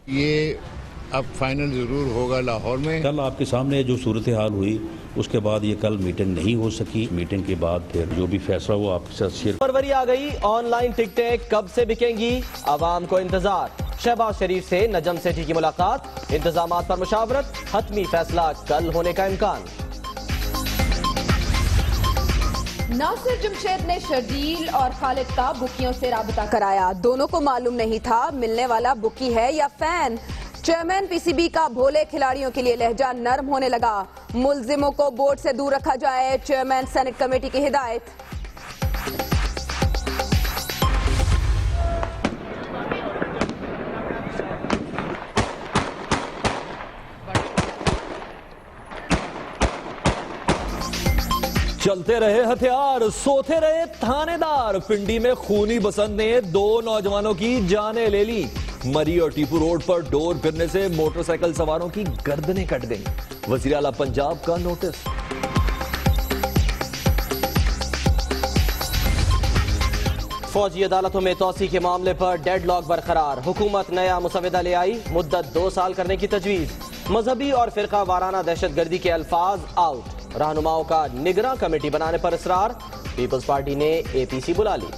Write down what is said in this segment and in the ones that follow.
ये अब फाइनल जरूर होगा लाहौर में। कल आपके सामने जो सूरत हाल हुई उसके बाद ये कल मीटिंग नहीं हो सकी। मीटिंग के बाद फिर जो भी फैसला वो आपके साथ शेयर। फरवरी आ गई, ऑनलाइन टिकटें कब से बिकेंगी, आवाम को इंतजार। शहबाज शरीफ से नजम सेठी की मुलाकात, इंतजामात पर मुशावरत, हतमी फैसला कल होने का इम्कान। नासिर जमशेद ने शर्जील और खालिद का बुकियों से राबता कराया। दोनों को मालूम नहीं था मिलने वाला बुकी है या फैन। चेयरमैन पीसीबी का भोले खिलाड़ियों के लिए लहजा नरम होने लगा। मुल्जिमों को बोर्ड से दूर रखा जाए, चेयरमैन सेनेट कमेटी की हिदायत। चलते रहे हथियार, सोते रहे थानेदार। पिंडी में खूनी बसंत ने 2 नौजवानों की जानें ले ली। मरी और टीपू रोड पर डोर गिरने से मोटरसाइकिल सवारों की गर्दनें कट गईं। वजीर आला पंजाब का नोटिस। फौजी अदालतों में तौसी के मामले पर डेडलॉक बरकरार। हुकूमत नया मुसविदा ले आई, मुद्दत 2 साल करने की तजवीज। मजहबी और फिरका वाराना दहशतगर्दी के अल्फाज आउट। रहनुमाओं का निगरां कमेटी बनाने पर इसरार। पीपल्स पार्टी ने एपीसी बुला ली।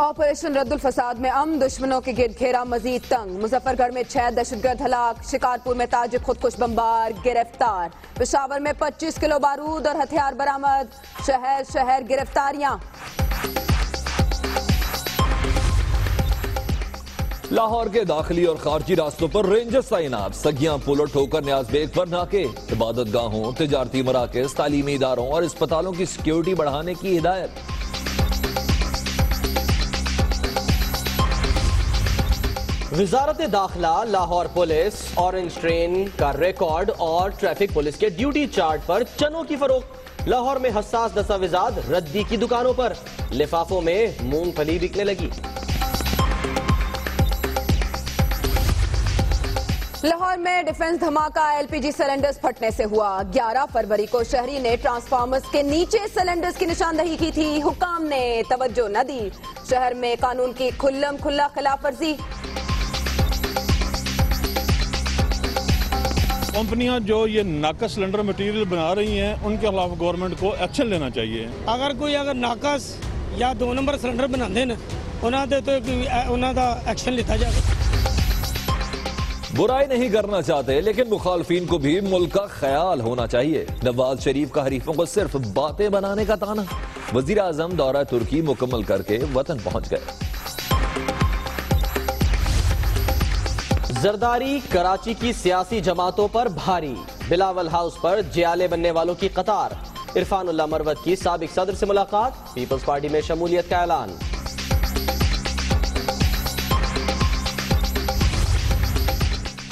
ऑपरेशन रद्दुल फसाद में दुश्मनों के गिरद घेरा मजीद तंग। मुजफ्फरगढ़ में 6 दहशतगर्द हलाक। शिकारपुर में ताजिर खुदकुश बमबार गिरफ्तार। पेशावर में 25 किलो बारूद और हथियार बरामद। शहर शहर गिरफ्तारियां। लाहौर के दाखिली और खारजी रास्तों पर रेंजर्स तैनात। सगियां पुल और ठोकर न्याज बेग पर नाके। इबादत गाहों, तिजारती मराकज, तालीमी इदारों और अस्पतालों की सिक्योरिटी बढ़ाने की हिदायत। वजारत दाखिला, लाहौर पुलिस, ऑरेंज ट्रेन का रिकॉर्ड और ट्रैफिक पुलिस के ड्यूटी चार्ट पर चनों की फरोख्त। लाहौर में हसास दस्तावेजात रद्दी की दुकानों पर। लिफाफों में मूंगफली बिकने लगी। लाहौर में डिफेंस धमाका एलपीजी सिलेंडर्स फटने से हुआ। 11 फरवरी को शहरी ने ट्रांसफार्मर्स के नीचे सिलेंडर्स की निशानदही की थी। हुकाम ने तवज्जो न दी। शहर में कानून की खुल्लम खुल्ला खिलाफ वर्जी। कंपनियां जो ये नाकस सिलेंडर मटेरियल बना रही हैं उनके खिलाफ गवर्नमेंट को एक्शन लेना चाहिए। अगर नाकस या 2 नंबर सिलेंडर बनाते हैं उन्होंने तो उन्होंने एक्शन लिया जाए। बुराई नहीं करना चाहते लेकिन मुखालफीन को भी मुल्क का ख्याल होना चाहिए। नवाज शरीफ का हरीफों को सिर्फ बातें बनाने का ताना। वजीर आजम दौरा तुर्की मुकम्मल करके वतन पहुंच गए। जरदारी कराची की सियासी जमातों पर भारी। बिलावल हाउस पर जियाले बनने वालों की कतार। इरफानुल्लाह मरवत की साबिक सदर से मुलाकात। पीपल्स पार्टी में शमूलियत का ऐलान।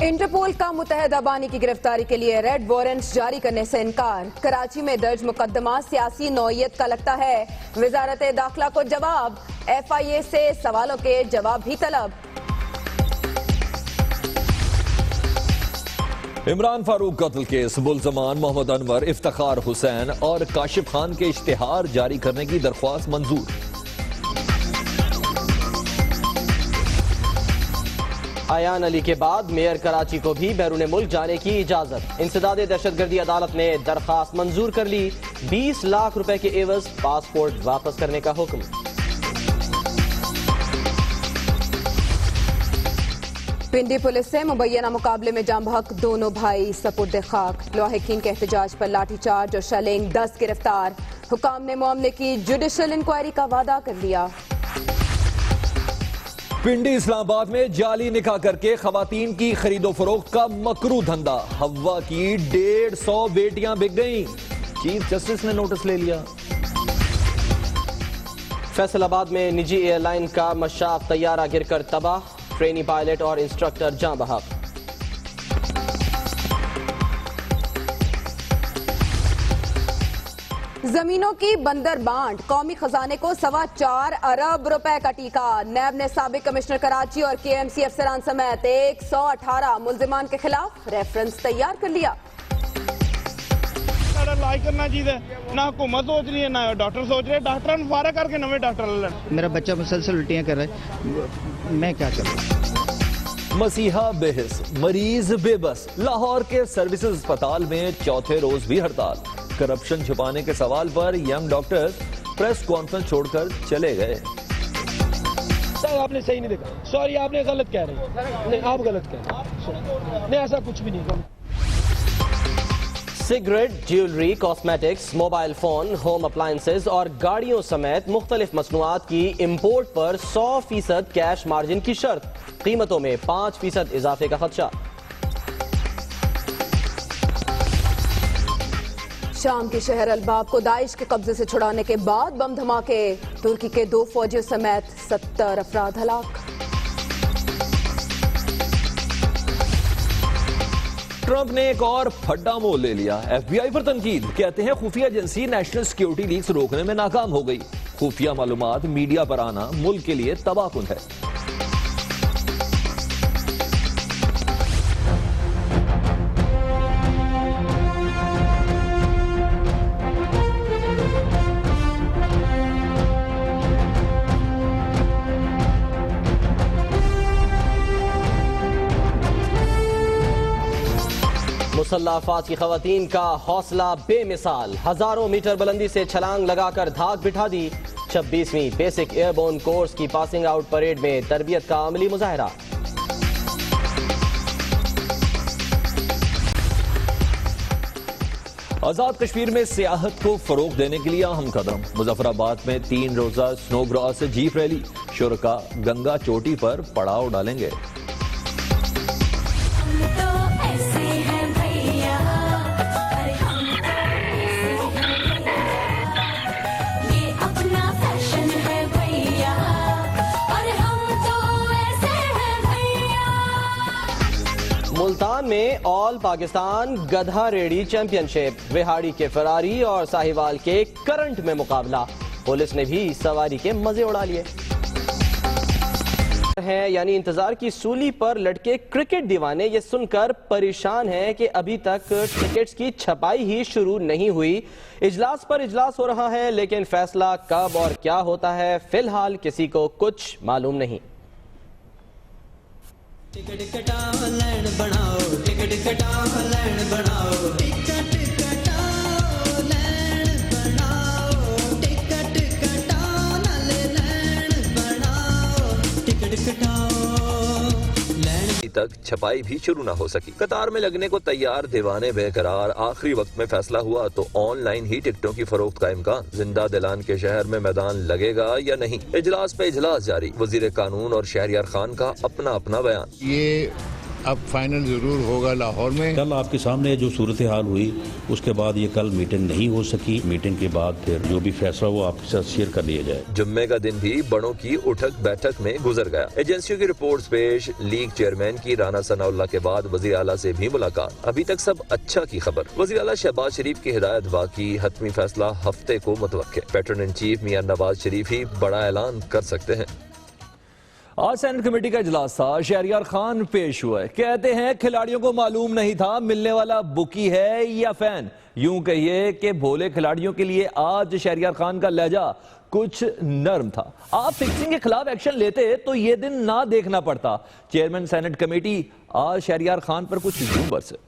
इंटरपोल का मुत्तहद अबानी की गिरफ्तारी के लिए रेड वारंट्स जारी करने से इनकार। कराची में दर्ज मुकदमा सियासी नौयत का लगता है। वजारत दाखिला को जवाब। FIA से सवालों के जवाब भी तलब। इमरान फारूक कत्ल केस, मुल्जमान मोहम्मद अनवर, इफ्तिखार हुसैन और काशिफ खान के इश्तिहार जारी करने की दरख्वास्त मंजूर। आयान अली के बाद मेयर कराची को भी बैरून मुल्क जाने की इजाजत। इंसदाद दहशतगर्दी अदालत ने दरखास्त मंजूर कर ली। 20 लाख रुपए के एवज पासपोर्ट वापस करने का हुक्म। पिंडी पुलिस से मुबैना मुकाबले में जाम बहक दोनों भाई सपुर्द खाक। लौहिकीन के एहतजाज पर लाठीचार्ज और शेलिंग, 10 गिरफ्तार। हुकाम ने मामले की जुडिशल इंक्वायरी का वादा कर लिया। पिंडी इस्लामाबाद में जाली निकाह करके खवातीन की खरीदो फरोख्त का मकरू धंधा। हवा की 150 बेटियां बिक गईं। चीफ जस्टिस ने नोटिस ले लिया। फैसलाबाद में निजी एयरलाइन का मशाफ तैयारा गिरकर तबाह। ट्रेनी पायलट और इंस्ट्रक्टर जाँ बहक। जमीनों की बंदर बांट, कौमी खजाने को 4.25 अरब रुपए का टीका। नैब ने साबिक कमिश्नर कराची और KMC अफसरान समेत 118 मुल्जिमान के खिलाफ रेफरेंस तैयार कर लिया। इलाज करना चाहिए ना हुकूमत सोच रही है ना डॉक्टर सोच रहे डॉक्टर ने फारा करके नवे डॉक्टर ले लें। मेरा बच्चा मुसलसल उल्टियाँ कर रहा है, मैं क्या करूँ। मसीहा बेहिस, मरीज बेबस। लाहौर के सर्विसेज अस्पताल में चौथे रोज भी हड़ताल। करप्शन छुपाने के सवाल पर यंग डॉक्टर्स प्रेस कॉन्फ्रेंस छोड़कर चले गए। सर आपने सही नहीं देखा, सॉरी आपने गलत कह रहे हैं, नहीं आप गलत कह रहे हैं, नहीं ऐसा कुछ भी नहीं। Cigarette, jewellery, cosmetics, mobile phone, home appliances और गाड़ियों समेत मुख्तलिफ मसनूआत की इम्पोर्ट पर 100% कैश मार्जिन की शर्त, कीमतों में 5% इजाफे का खदशा। शाम के शहर अलबाब को दाइश के कब्जे से छुड़ाने के बाद बम धमाके, तुर्की के 2 फौजियों समेत 70 अफराद हलाक। ट्रंप ने एक और फड्डा मोल ले लिया। FBI पर तनकीद, कहते हैं खुफिया एजेंसी नेशनल सिक्योरिटी लीक्स रोकने में नाकाम हो गई। खुफिया मालूमात मीडिया पर आना मुल्क के लिए तबाहकुन है। मुसल्लह अफवाज की खवातीन का हौसला बेमिसाल, हजारों मीटर बुलंदी से छलांग लगाकर धाक बिठा दी। 26वीं बेसिक एयरबोर्न कोर्स की पासिंग आउट परेड में तरबियत का अमली मुजाहरा। आजाद कश्मीर में सियाहत को फरोग देने के लिए अहम कदम। मुजफ्फराबाद में 3 रोजा स्नो क्रॉस जीप रैली, शुरका गंगा चोटी पर पड़ाव डालेंगे। मुल्तान में ऑल पाकिस्तान गधा रेडी चैंपियनशिप, विहाड़ी के फरारी और साहिवाल के करंट में मुकाबला। पुलिस ने भी सवारी के मजे उड़ा लिए हैं। यानी इंतजार की सूली पर लटके क्रिकेट दीवाने ये सुनकर परेशान हैं कि अभी तक टिकट्स की छपाई ही शुरू नहीं हुई। इजलास पर इजलास हो रहा है, लेकिन फैसला कब और क्या होता है फिलहाल किसी को कुछ मालूम नहीं। टिकट कटाओ लैंड बनाओ, टिकट कटाओ लैंड बनाओ, टिकट कटाओ लैंड बनाओ, टिकट कटाओ नाले लैंड बनाओ, टिकट कटाओ लैंड। तक छपाई भी शुरू ना हो सकी। कतार में लगने को तैयार दीवाने बेकरार। आखिरी वक्त में फैसला हुआ तो ऑनलाइन ही टिकटों की फरोख्त का इम्कान। जिंदा दिलान के शहर में मैदान लगेगा या नहीं, इजलास पे इजलास जारी। वजीर कानून और शहरियार खान का अपना अपना बयान। ये अब फाइनल जरूर होगा लाहौर में। कल आपके सामने जो सूरत हाल हुई उसके बाद ये कल मीटिंग नहीं हो सकी। मीटिंग के बाद फिर जो भी फैसला वो आपके साथ शेयर कर लिया जाए। जुम्मे का दिन भी बड़ों की उठक बैठक में गुजर गया। एजेंसियों की रिपोर्ट्स पेश, लीग चेयरमैन की राना सनाउल्लाह के बाद वजीर आला से भी मुलाकात। अभी तक सब अच्छा की खबर। वजीर आला शहबाज शरीफ की हिदायत बाकी, हतमी फैसला हफ्ते को मुतवक्के। पैटर्न इन चीफ मियां नवाज शरीफ ही बड़ा ऐलान कर सकते हैं। आज सेनेट कमेटी का इजलास था। शहरियार खान पेश हुए, कहते हैं खिलाड़ियों को मालूम नहीं था मिलने वाला बुकी है या फैन। यूं कहिए कि भोले खिलाड़ियों के लिए आज शहरियार खान का लहजा कुछ नर्म था। आप फिक्सिंग के खिलाफ एक्शन लेते तो ये दिन ना देखना पड़ता। चेयरमैन सेनेट कमेटी आज शहरियार खान पर कुछ यूं बरसे।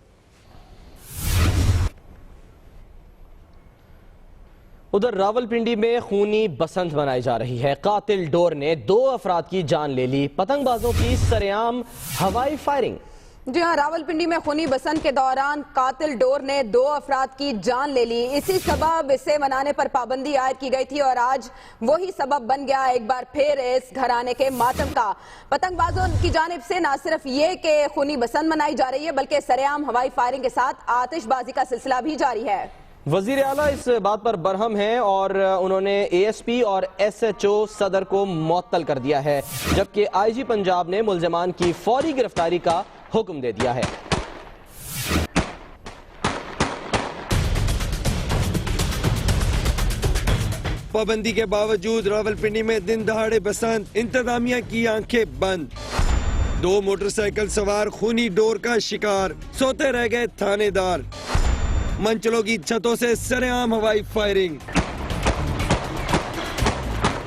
उधर रावलपिंडी में खूनी बसंत मनाई जा रही है। कातिल डोर ने 2 अफराद की जान ले ली। पतंगबाजों की सरेआम हवाई फायरिंग। जी हाँ, रावलपिंडी में खूनी बसंत के दौरान कातिल डोर ने 2 अफराद की जान ले ली। इसी सबब इसे मनाने पर पाबंदी आयद की गई थी और आज वही सबब बन गया एक बार फिर इस घराने के मातम का। पतंगबाजों की जानिब से न सिर्फ ये कि खूनी बसंत मनाई जा रही है, बल्कि सरेआम हवाई फायरिंग के साथ आतिशबाजी का सिलसिला भी जारी है। वजीर आला इस बात पर बरहम हैं और उन्होंने ASP और SHO सदर को मुअत्तल कर दिया है, जबकि IG पंजाब ने मुलजमान की फौरी गिरफ्तारी का हुक्म दे दिया है। पाबंदी के बावजूद रावलपिंडी में दिन दहाड़े बसंत, इंतजामिया की आंखें बंद। 2 मोटरसाइकिल सवार खूनी डोर का शिकार, सोते रह गए थानेदार। मंचलों की छतों से सरेआम हवाई फायरिंग।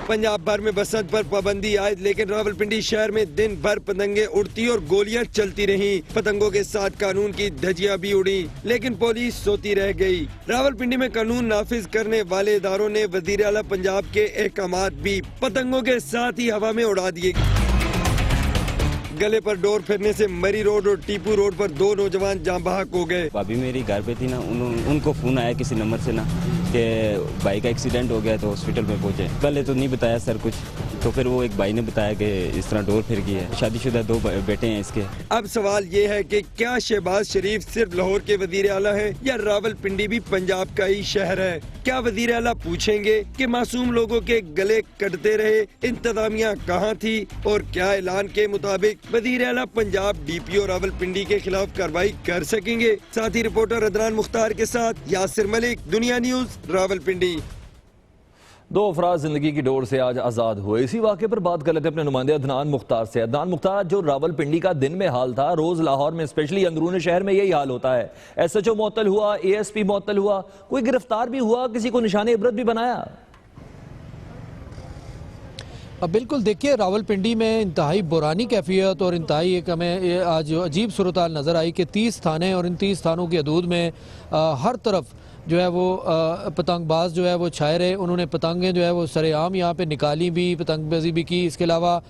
पंजाब भर में बसंत पर पाबंदी आयद, लेकिन रावलपिंडी शहर में दिन भर पतंगे उड़ती और गोलियां चलती रहीं। पतंगों के साथ कानून की धज्जियां भी उड़ी, लेकिन पुलिस सोती रह गई। रावलपिंडी में कानून नाफिज करने वाले इदारों ने वजीर आला पंजाब के अहकामात भी पतंगों के साथ ही हवा में उड़ा दिए। गले पर डोर फिरने से मरी रोड और टीपू रोड पर 2 नौजवान जाँ बहक हो गए। भाभी मेरी घर पे थी ना, उनको फोन आया किसी नंबर से ना कि भाई का एक्सीडेंट हो गया तो हॉस्पिटल में पहुंचे। पहले तो नहीं बताया सर कुछ, तो फिर वो एक भाई ने बताया कि इस तरह डोर फिर गई है। शादीशुदा 2 बेटे हैं इसके। अब सवाल ये है कि क्या शहबाज शरीफ सिर्फ लाहौर के वजीर आला है या रावलपिंडी भी पंजाब का ही शहर है? क्या वजीर आला पूछेंगे कि मासूम लोगों के गले कटते रहे, इंतजामिया कहाँ थी? और क्या ऐलान के मुताबिक वजीर आला पंजाब DPO रावलपिंडी के खिलाफ कार्रवाई कर सकेंगे? साथ ही रिपोर्टर अदनान मुख्तार के साथ यासिर मलिक, दुनिया न्यूज, रावलपिंडी। 2 अफराद जिंदगी की डोर से आज आज़ाद हुए। इसी वाक़े पर बात कर लेते हैं अपने नुमाइंदे अदनान मुख्तार से। अदनान मुख्तार, जो रावलपिंडी का दिन में हाल था, रोज लाहौर में स्पेशली अंदरून शहर में यही हाल होता है। SHO मुअत्तल हुआ, ASP मुअत्तल हुआ, कोई गिरफ्तार भी हुआ, किसी को निशाने इबरत भी बनाया? अब बिल्कुल देखिए, रावलपिंडी में इंतहाई बुरानी कैफियत और इंतहाई एक हमें आज अजीब सूरत हाल नज़र आई कि 30 थाने और इन 30 थानों की हदूद में हर तरफ जो है वो पतंगबाज जो है वो छाए रहे। उन्होंने पतंगें जो है वो सरेआम यहाँ पे निकाली भी, पतंगबाजी भी की। इसके अलावा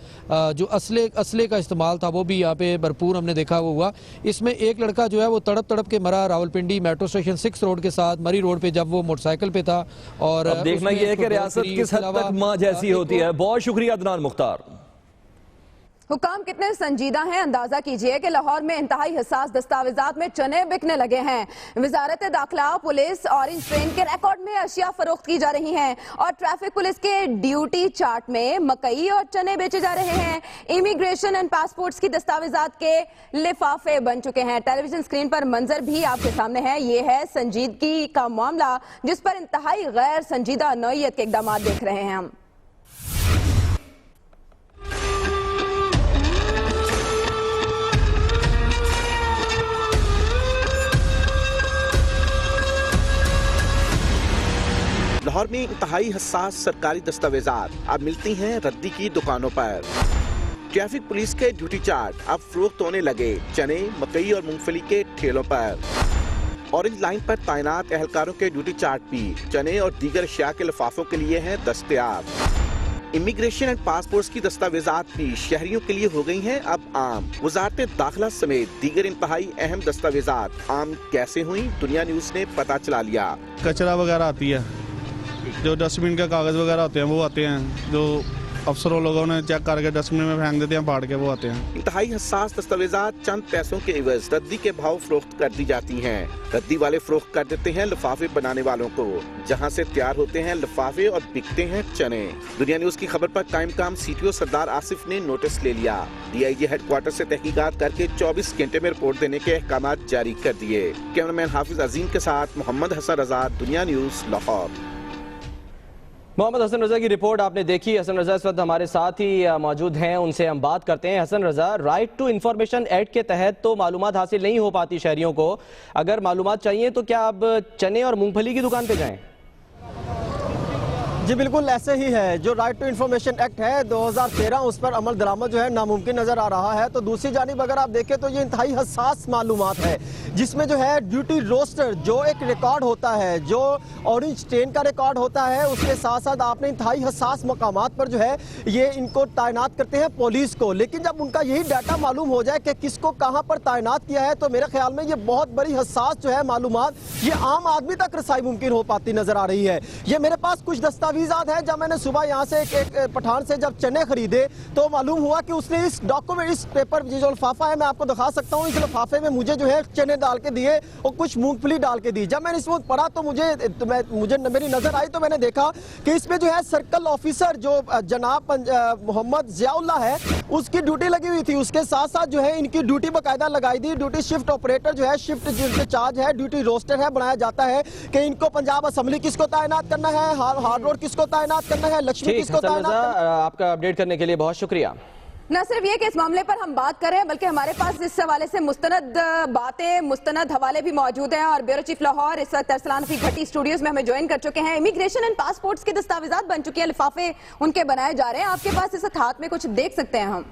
जो असले का इस्तेमाल था वो भी यहाँ पे भरपूर हमने देखा वो हुआ। इसमें एक लड़का जो है वो तड़प तड़प के मरा रावलपिंडी मेट्रो स्टेशन 6 रोड के साथ मरी रोड पे, जब वो मोटरसाइकिल पे था। और अब देखना ये है कि रियासत किस हद तक माँ जैसी होती है। बहुत शुक्रिया अदनान मुख्तार। हुकाम कितने संजीदा हैं, अंदाजा कीजिए कि लाहौर में इंतहाई हसास दस्तावेजात में चने बिकने लगे हैं। वजारत दाखिला, पुलिस, ऑरेंज ट्रेन के रिकॉर्ड में अशिया फरोख्त की जा रही हैं और ट्रैफिक पुलिस के ड्यूटी चार्ट में मकई और चने बेचे जा रहे हैं। इमिग्रेशन एंड पासपोर्ट्स की दस्तावेजात के लिफाफे बन चुके हैं। टेलीविजन स्क्रीन पर मंजर भी आपके सामने है। ये है संजीदगी का मामला जिस पर इंतहाई गैर संजीदा नौइयत के इकदाम देख रहे हैं हम। लाहौर में इंतहाई हसास सरकारी दस्तावेजात अब मिलती हैं रद्दी की दुकानों पर। ट्रैफिक पुलिस के ड्यूटी चार्ट अब फरोख्त होने लगे चने, मकई और मूंगफली के ठेलों पर। ऑरेंज लाइन पर तैनात एहलकारों के ड्यूटी चार्ट भी चने और दीगर अशिया के लिफाफों के लिए हैं दस्तयाब। इमिग्रेशन एंड पासपोर्ट्स की दस्तावेजात भी शहरियों के लिए हो गई हैं अब आम। वजारत दाखिला समेत दीगर इंतहाई अहम दस्तावेजात आम कैसे हुई, दुनिया न्यूज ने पता चला लिया। कचरा वगैरह आती है, जो डस्टबिन के कागज वगैरह होते हैं वो आते हैं, जो अफसरों लोगों ने चेक करके डस्टबिन में फेंक देते हैं, फाड़ के वो आते हैं। इंतहाई हसास दस्तावेजात चंद पैसों के एवज रद्दी के भाव फरोख्त कर दी जाती हैं। रद्दी वाले फरोख्त कर देते हैं लिफाफे बनाने वालों को, जहां से तैयार होते हैं लिफाफे और बिकते हैं चने। दुनिया न्यूज की खबर पर कायम काम CTO सरदार आसिफ ने नोटिस ले लिया। DIG हेडक्वार्टर से तहकीकात करके 24 घंटे में रिपोर्ट देने के अहकामात जारी कर दिए। कैमरामैन हाफिज अजीम के साथ मोहम्मद हसन रजा, दुनिया न्यूज, लाहौर। मोहम्मद हसन रजा की रिपोर्ट आपने देखी। हसन रजा इस वक्त हमारे साथ ही मौजूद हैं, उनसे हम बात करते हैं। Hasan Raza, right to information act के तहत तो मालूमात हासिल नहीं हो पाती शहरियों को, अगर मालूमात चाहिए तो क्या अब चने और मूंगफली की दुकान पे जाएं? जी बिल्कुल ऐसे ही है। जो राइट टू इन्फॉर्मेशन एक्ट है 2013, उस पर अमल दरामद जो है नामुमकिन नजर आ रहा है। तो दूसरी जानिब अगर आप देखें तो ये इंतहाई हसास मालूमात है, जिसमें जो है ड्यूटी रोस्टर जो एक रिकॉर्ड होता है, जो ऑरेंज ट्रेन का रिकॉर्ड होता है, उसके साथ साथ आपने इंतहाई हसास मकामात पर जो है ये इनको तैनात करते हैं पुलिस को। लेकिन जब उनका यही डाटा मालूम हो जाए कि किसको कहाँ पर तैनात किया है, तो मेरे ख्याल में ये बहुत बड़ी हसास जो है मालूमात ये आम आदमी तक रसाई मुमकिन हो पाती नजर आ रही है। ये मेरे पास कुछ दस्तावेजात है। जब मैंने सुबह यहाँ से एक पठान से जब चने खरीदे तो मालूम हुआ कि उसने इस डॉक्यूमेंट, इस पेपर, जो लिफाफा है मैं आपको दिखा सकता हूँ, इस लिफाफे में मुझे जो है चने डाल के दिए और कुछ मूंगफली डाल के दी। जब मैंने इसमें पढ़ा तो मुझे मेरी नजर आई तो मैंने देखा कि इसमें जो है सर्कल ऑफिसर जो जनाब मोहम्मद जियाउल्लाह है उसकी ड्यूटी लगी हुई थी। उसके साथ साथ जो है इनकी ड्यूटी बाकायदा लगाई दी। ड्यूटी शिफ्ट ऑपरेटर जो है, शिफ्ट जिनके चार्ज है, ड्यूटी रोस्टर है, बनाया जाता है कि इनको पंजाब असेंबली किसको तैनात करना है, हार्ड रोड किसको तैनात करना है, लक्ष्मी किसको तैनात करना है। आपका अपडेट करने के लिए बहुत शुक्रिया। न सिर्फ ये कि इस मामले पर हम बात करें, बल्कि हमारे पास इस हवाले से मुस्तनद बातें, मुस्तनद हवाले भी मौजूद हैं और ब्यूरो चीफ लाहौर इस वक्त अरसलान रफीक भट्टी स्टूडियोज में हमें ज्वाइन कर चुके हैं। इमिग्रेशन एंड पासपोर्ट्स के दस्तावेजात बन चुके हैं, लिफाफे उनके बनाए जा रहे हैं। आपके पास इस वक्त हाथ में कुछ देख सकते हैं हम?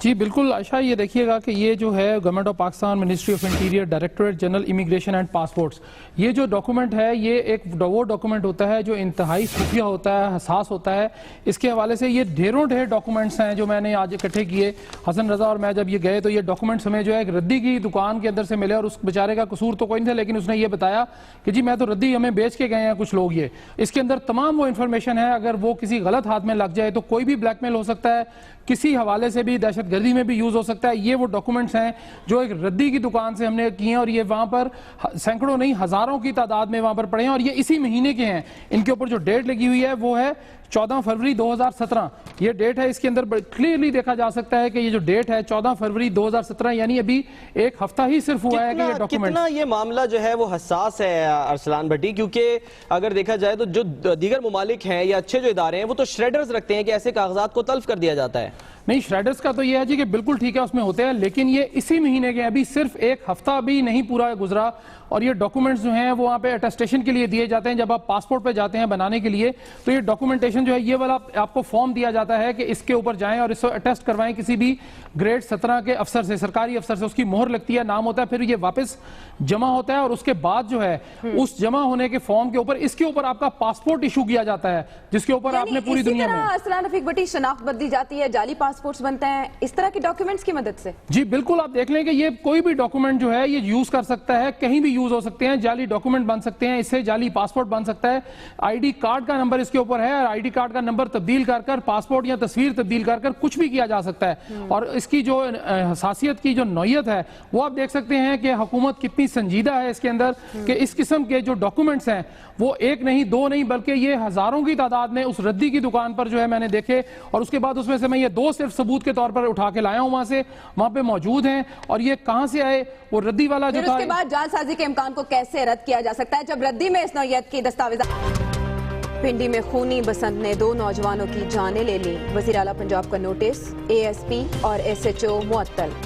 जी बिल्कुल आयशा, ये देखिएगा कि ये जो है government of Pakistan ministry of interior directorate general immigration and passports, ये जो डॉक्यूमेंट है ये एक वो डॉक्यूमेंट होता है जो इंतहाई खुफिया होता है, हसास होता है। इसके हवाले से ये ढेरों ढेर डॉक्यूमेंट्स हैं जो मैंने आज इकट्ठे किए। हसन रजा और मैं जब ये गए तो ये डॉक्यूमेंट्स हमें जो है एक रद्दी की दुकान के अंदर से मिले और उस बेचारे का कसूर तो कोई नहीं था, लेकिन उसने ये बताया कि जी मैं तो रद्दी हमें बेच के गए हैं कुछ लोग। ये इसके अंदर तमाम वो इन्फॉर्मेशन है, अगर वो किसी गलत हाथ में लग जाए तो कोई भी ब्लैकमेल हो सकता है, किसी हवाले से भी दहशतगर्दी में भी यूज हो सकता है। ये वो डॉक्यूमेंट्स हैं जो एक रद्दी की दुकान से हमने किए हैं और ये वहां पर सैकड़ों नहीं हजारों की तादाद में वहां पर पड़े हैं और ये इसी महीने के हैं। इनके ऊपर जो डेट लगी हुई है वो है 14 फरवरी 2017 ये डेट है। इसके अंदर क्लियरली देखा जा सकता है कि ये जो डेट है 14 फरवरी 2017, यानी अभी एक हफ्ता ही सिर्फ हुआ है कि ये डॉक्यूमेंट। कितना ये मामला जो है वो हसास है अरसलान भट्टी, क्योंकि अगर देखा जाए तो जो दीगर मुमालिक हैं या अच्छे जो इदारे हैं वो तो श्रेडर्स रखते हैं कि ऐसे कागजात को तल्फ कर दिया जाता है। नहीं, श्रेडर्स का तो ये है जी कि बिल्कुल ठीक है उसमें होते हैं, लेकिन ये इसी महीने के अभी सिर्फ एक हफ्ता भी नहीं पूरा गुजरा और ये डॉक्यूमेंट्स जो हैं वो वहाँ पे अटेस्टेशन के लिए दिए जाते हैं। जब आप पासपोर्ट पे जाते हैं बनाने के लिए तो ये डॉक्यूमेंटेशन जो है ये वाला आपको फॉर्म दिया जाता है कि इसके ऊपर जाएं और इसको अटेस्ट करवाएं किसी भी ग्रेड 17 के अफसर से, सरकारी अफसर से। उसकी मोहर लगती है, नाम होता है, फिर ये वापस जमा होता है और उसके बाद जो है उस जमा होने के फॉर्म के ऊपर इसके ऊपर आपका पासपोर्ट इशू किया जाता है, जिसके ऊपर आपने पूरी दुनिया में अरसलान रफीक भट्टी शनाख्त बदली जाती है, जाली पासपोर्ट्स बनते हैं इस तरह के डॉक्यूमेंट्स की मदद से। जी बिल्कुल, आप देख लें कि ये कोई भी डॉक्यूमेंट जो है ये यूज कर सकता है, कहीं भी यूज हो सकते हैं। जाली डॉक्यूमेंट बन सकते हैं, इससे जाली पासपोर्ट बन सकता है। आईडी कार्ड का नंबर इसके ऊपर है और आईडी कार्ड का नंबर तब्दील कर पासपोर्ट या तस्वीर तब्दील कर कुछ भी किया जा सकता है। और इसकी जो हसासियत की जो नौयत है वो आप देख सकते हैं कि हुकूमत कितनी संजीदा है इसके अंदर कि इस किस्म के जो डॉक्यूमेंट्स हैं वो एक नहीं दो नहीं बल्कि ये हजारों की तादाद में उस रद्दी की दुकान पर जो है मैंने देखे और उसके बाद उसमें से मैं ये 2 सिर्फ सबूत के तौर पर उठा के लाया हूं वहां से, वहां पे मौजूद हैं। और ये कहां से आए, वो रद्दी वाला जो था। उसके बाद जालसाजी के इम्कान को कैसे रद्द किया जा सकता है जब रद्दी में इस नौयत की दस्तावेज़। पिंडी में खूनी बसंत ने 2 नौजवानों की जानें ले ली, वज़ीर आला पंजाब का नोटिस, ASP और SHO मुअत्तल।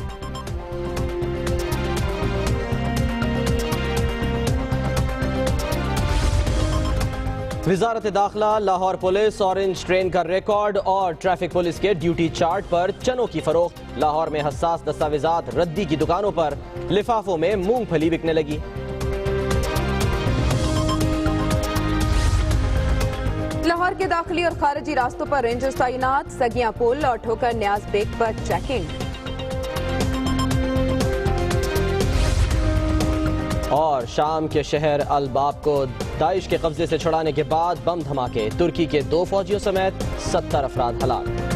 वजारत दाखिला, लाहौर पुलिस, ऑरेंज ट्रेन का रिकॉर्ड और ट्रैफिक पुलिस के ड्यूटी चार्ट पर चनों की फरोख्त। लाहौर में हसास दस्तावेजात रद्दी की दुकानों पर लिफाफों में मूंगफली बिकने लगी। लाहौर के दाखिली और खारिजी रास्तों पर रेंजर्स तैनात, सगियां पुल और ठोकर न्याज बेग पर चेकिंग। और शाम के शहर अल-बाब को दाइश के कब्जे से छुड़ाने के बाद बम धमाके, तुर्की के 2 फौजियों समेत 70 अफराद हलाक।